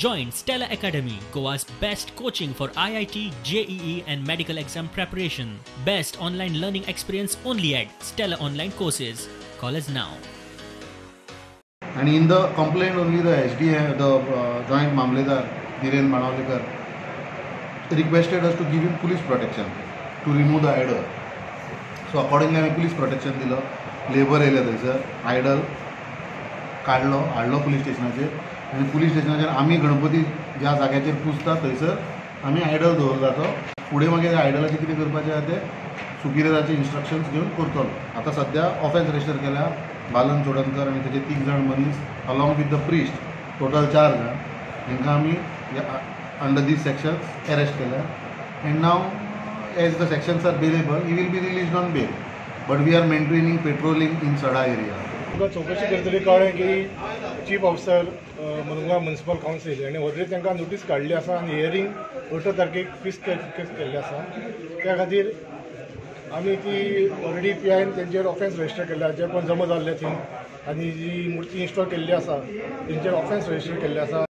Join Stella Academy, Goa's best coaching for IIT, JEE and medical exam preparation. Best online learning experience only at Stella Online Courses. Call us now. And in the complaint only the SDM, the Joint Mamledar, Dhiren Manavlikar, requested us to give him police protection to remove the idol. So accordingly आम्ही police protection दिलं. Labour येयले थंयसर idle काडलो हाडलो police स्टेशनाचेर आनी police स्टेशनाचेर आमी गणपती ज्या जाग्याचेर पुजता थंयसर आमी आयडल दवरला तो फुडें मागीर आयडलाचें कितें करपाचें आहा तें सुपिरियराचे इन्स्ट्रक्शन्स घेवन करतलो. आतां सद्या ऑफेन्स रजिस्टर केल्या बालन चोडणकर आनी तेजे 3 जाण मनीस along with the priest total 4 जाण तांकां आमी अंडर दीस सेक्शन्स अरेस्ट केल्या. And now as the sections are bailable he will be released on bail. But we are maintaining patrolling in Sada area. चौकशी करतली कळ्ळें की चीफ ऑफिसर मुनुगा म्युनिसिपल कावन्सील हांणी already तांकां नोटीस काडली आसा आनी हियरींग 8 तारखेक फिक्स केल्ली आसा. त्या खातीर आमी ती ऑलरेडी PIन तेंचेर ऑफेन्स रजिस्टर केल्या जे कोण जमा जाल्ले थंय आनी जी मुर्ती इन्स्टॉल केल्ली आसा तेंचेर ऑफेन्स रजिस्टर केल्ले आसा.